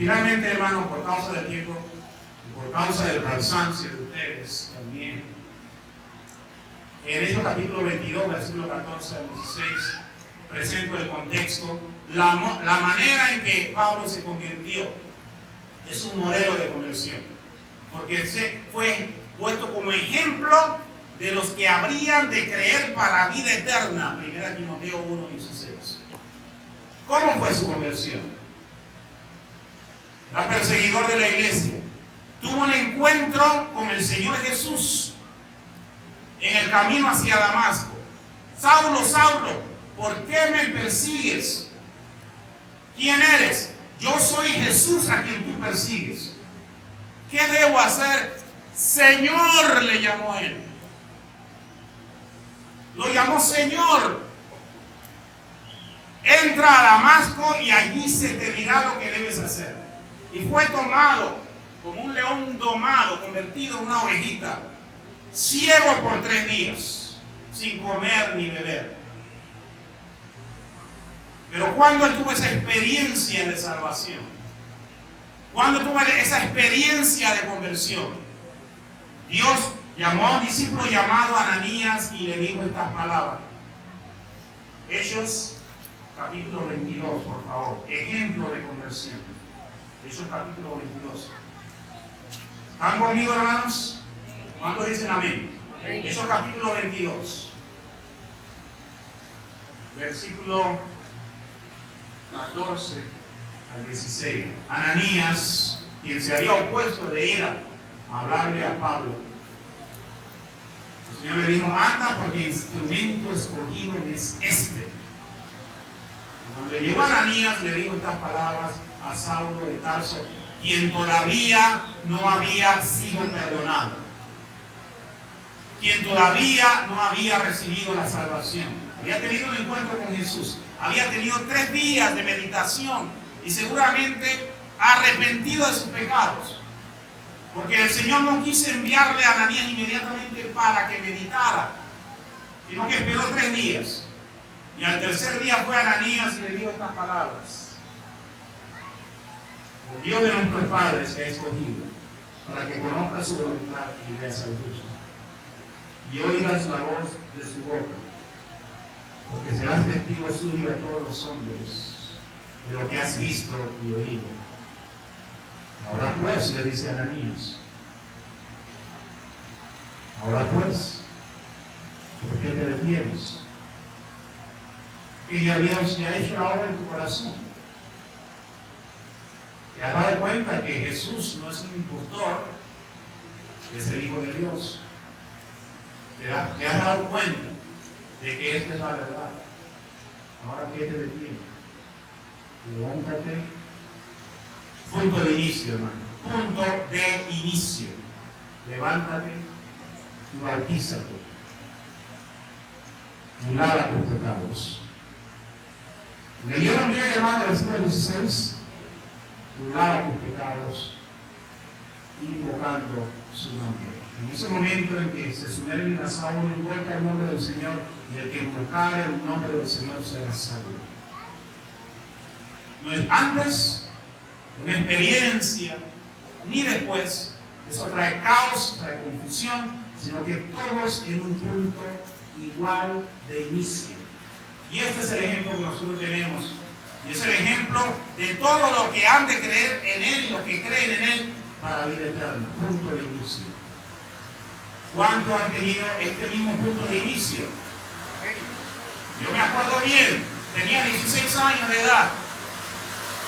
Finalmente, hermano, por causa del tiempo, por causa del cansancio de ustedes también, en Hechos capítulo 22, versículo 14 al 16, presento el contexto, la manera en que Pablo se convirtió. Es un modelo de conversión, porque se fue puesto como ejemplo de los que habrían de creer para vida eterna. 1 Timoteo 1:16. ¿Cómo fue su conversión? Era perseguidor de la iglesia. Tuvo un encuentro con el Señor Jesús en el camino hacia Damasco. Saulo, Saulo, ¿por qué me persigues? ¿Quién eres? Yo soy Jesús a quien tú persigues. ¿Qué debo hacer? Señor, le llamó él. Lo llamó Señor. Entra a Damasco y allí se te dirá lo que debes hacer. Y fue tomado como un león domado, convertido en una ovejita, ciego por 3 días, sin comer ni beber. Pero cuando él tuvo esa experiencia de salvación, cuando tuvo esa experiencia de conversión, Dios llamó a un discípulo llamado Ananías y le dijo estas palabras. Hechos capítulo 22, por favor, ejemplo de conversión. Hechos capítulo 22. ¿Están conmigo, hermanos? ¿Cuántos dicen amén? Hechos capítulo 22, versículo 14 al 16. Ananías, quien se había opuesto de ir a hablarle a Pablo, el Señor le dijo: anda, porque instrumento escogido es este. Cuando le llegó Ananías, le dijo estas palabras a Saulo de Tarso, quien todavía no había sido perdonado, quien todavía no había recibido la salvación. Había tenido un encuentro con Jesús, había tenido 3 días de meditación y seguramente arrepentido de sus pecados, porque el Señor no quiso enviarle a Ananías inmediatamente para que meditara, sino que esperó 3 días. Y al tercer día fue Ananías y le dijo estas palabras: el Dios de nuestros padres te ha escogido para que conozcas su voluntad y veas al justo, y oigas la voz de su boca, porque serás testigo suyo a todos los hombres de lo que has visto y oído. Ahora pues, le dice Ananías, ahora pues, ¿por qué te detienes? Que ya Dios te ha hecho la obra en tu corazón. ¿Te has dado cuenta que Jesús no es un impostor, es el Hijo de Dios? ¿Te has dado cuenta de que esta es la verdad? Ahora, ¿qué te detiene? Levántate. Punto de inicio, hermano. Punto de inicio. Levántate y bautízate. Y lava tus pecados. ¿Leyeron bien, hermano, el versículo 16? Lava tus pecados, invocando su nombre. En ese momento en que se sumerge en la Saulo, invoca el nombre del Señor, y el que invocara el nombre del Señor será salvo. No es antes una experiencia, ni después. Eso trae caos, trae confusión, sino que todos en un punto igual de inicio. Y este es el ejemplo que nosotros tenemos. Y es el ejemplo de todo lo que han de creer en Él y los que creen en Él para la vida eterna. Punto de inicio. ¿Cuántos han tenido este mismo punto de inicio? Yo me acuerdo bien, tenía 16 años de edad.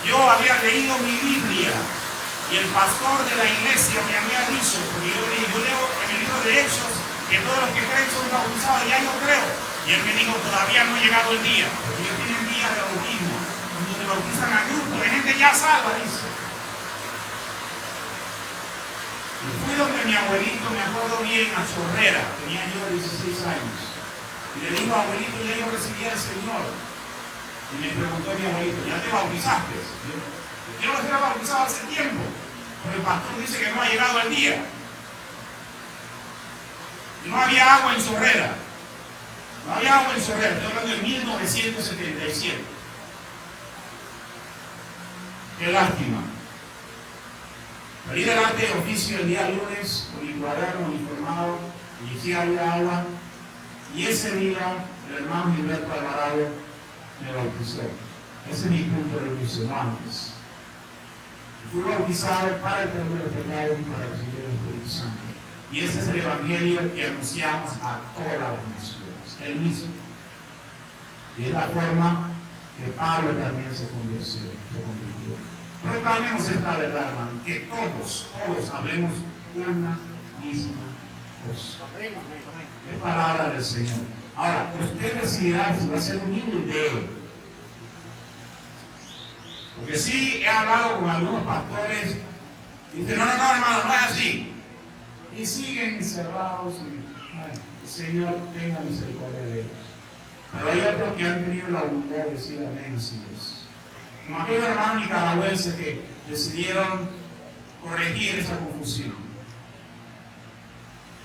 Yo había leído mi Biblia y el pastor de la iglesia me había dicho, porque yo leo en el libro de Hechos que todos los que creen son bautizados, ya yo creo. Y él me dijo: todavía no ha llegado el día, porque ellos tienen días de bautismo, donde se bautizan a grupos de gente ya salva, dice. Y fui donde mi abuelito, me acuerdo bien, a Chorrera, tenía yo 16 años. Y le digo: abuelito, ya yo recibí al Señor. Y me preguntó mi abuelito: ¿ya te bautizaste? Yo no estaba bautizado hace tiempo, pero el pastor dice que no ha llegado el día. Y no había agua en Chorrera. No había agua en Chorrera, estoy hablando de 1977. Qué lástima. Salí delante del oficio el día lunes con mi cuaderno uniformado, dirigí a agua, y ese día el hermano Gilberto Alvarado me bautizó. Ese es mi punto de inicio antes. Fui bautizado para el perdón de los pecados y para recibir el Espíritu Santo. Y ese es el evangelio que anunciamos a todas las naciones, el mismo. Y es la forma que Pablo también se convirtió. Proclamemos esta verdad, hermano, que todos hablemos una misma cosa. Es palabra del Señor. Ahora, usted decidirá si va a ser humilde de él. Porque sí he hablado con algunos pastores y dicen, no, hermano, no es así. Y siguen encerrados y, bueno, el Señor tenga misericordia de ellos. Pero hay otros que han tenido la humildad de decir amén, sí es. Como aquellos hermanos nicaragüenses que decidieron corregir esa confusión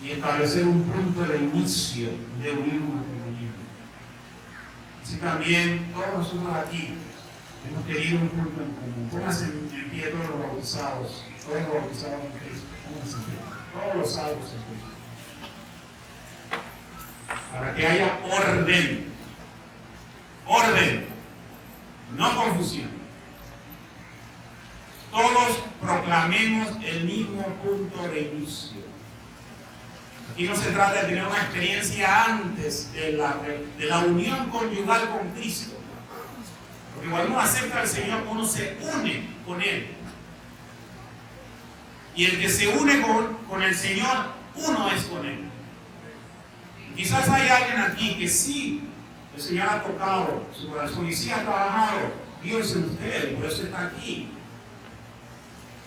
y establecer un punto de inicio de unir un matrimonio. Así también todos nosotros aquí hemos querido un punto en común. Pónganse en pie todos los bautizados en Cristo. Pónganse en pie. Todos los salvos en Cristo. Para que haya orden. Orden. No confusión. Todos proclamemos el mismo punto de inicio. Aquí no se trata de tener una experiencia antes de la unión conyugal con Cristo. Porque cuando uno acepta al Señor, uno se une con Él. Y el que se une con el Señor, uno es con Él. Quizás hay alguien aquí que sí, el Señor ha tocado su corazón y sí ha trabajado Dios en usted, por eso está aquí.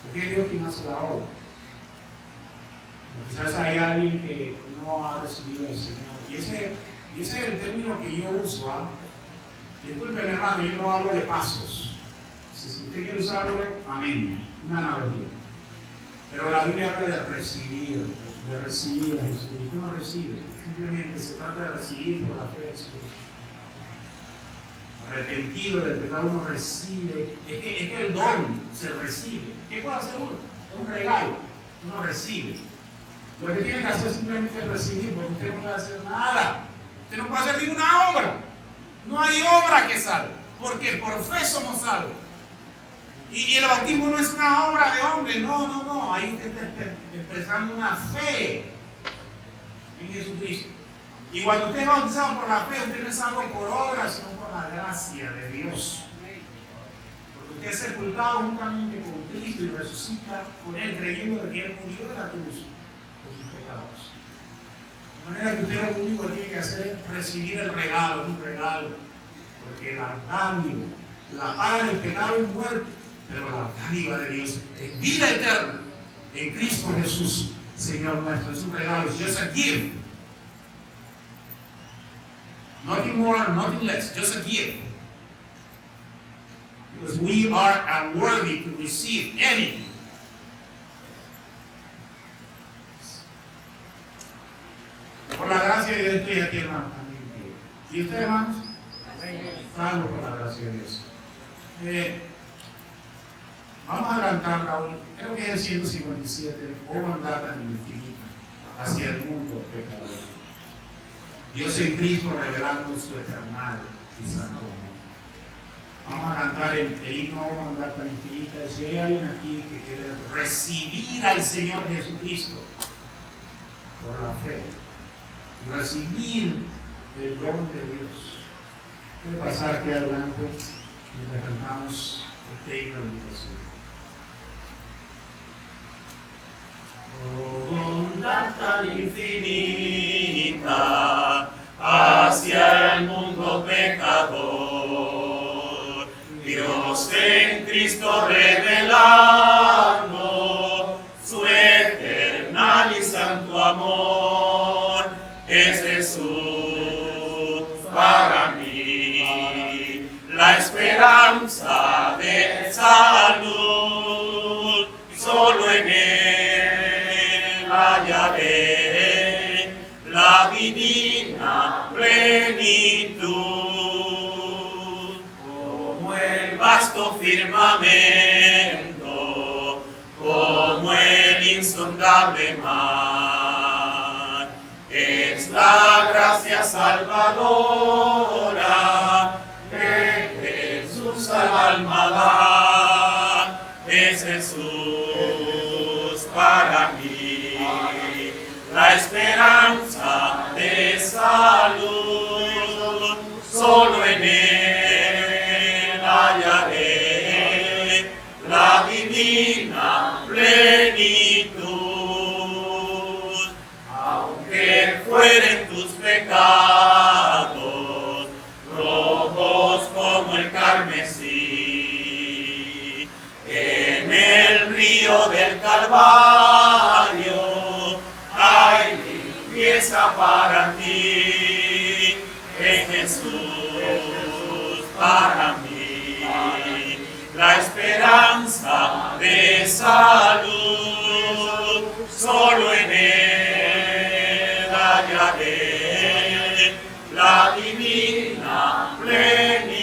Porque es Dios quien hace la obra. Quizás hay alguien que no ha recibido al Señor. Y ese es el término que yo uso. Disculpen, hermano, yo no hablo de pasos. Si usted quiere usarlo, amén. Una analogía. Pero la Biblia habla de recibir a Jesús. ¿Y tú no recibes? Simplemente se trata de recibir por la fe de Jesús. Arrepentido del pecado uno recibe. Es que el don se recibe. ¿Qué puede hacer uno? Es un regalo. Uno recibe. Lo que tiene que hacer simplemente es recibir, porque usted no puede hacer nada. Usted no puede hacer ninguna obra. No hay obra que salve. Porque por fe somos salvos. Y el bautismo no es una obra de hombre, no. Ahí usted está expresando una fe en Jesucristo. Y cuando usted es bautizado por la fe, usted no es salvo por obra, sino por la gracia de Dios. Porque usted es sepultado juntamente con Cristo y resucita con Él, creyendo que Él murió de la cruz por sus pecados. De manera que usted lo único que tiene que hacer es recibir el regalo, un regalo. Porque la dádiva, la paga del pecado es muerte. Pero la dádiva de Dios es vida eterna en Cristo Jesús, Señor nuestro. Es un regalo, es just a gift. Nothing more, nothing less, just a gift. Because we are unworthy to receive anything. Por la gracia de Dios estoy aquí, hermano. ¿Y ustedes, hermanos? Salvo por la gracia de Dios. Vamos a adelantar, Raúl, creo que es el 157, o mandar tan infinita hacia el mundo pecador. Dios en Cristo revelando su eternal y santo amor. Vamos a cantar el himno O mandar tan infinita. Si hay alguien aquí que quiere recibir al Señor Jesucristo por la fe, recibir el don de Dios, puede pasar aquí adelante mientras cantamos este himno de invitación. Oh, bondad tan infinita hacia el mundo pecador, Dios en Cristo revelando su eternal y santo amor, es Jesús para mí la esperanza de salud, solo en Él hallaré la divina plenitud, como el vasto firmamento, como insondable mar. Es la gracia salvadora que Jesús al alma da. Es Jesús para mí la esperanza de salud. Solo en Él hallaré la divina plenitud. Aunque fueren tus pecados rojos como el carmesí, en el río del Calvario hay limpieza para ti. En Jesús para mí la esperanza de salud. Solo en Él hallaré la divina plenitud.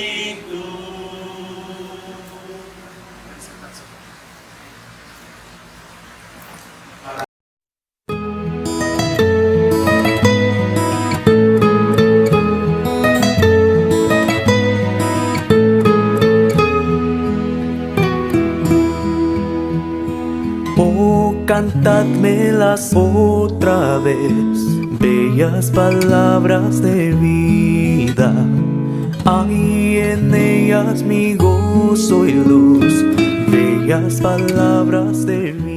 Oh, cantadmelas otra vez, bellas palabras de vida. Hay en ellas mi gozo y luz, bellas palabras de vida.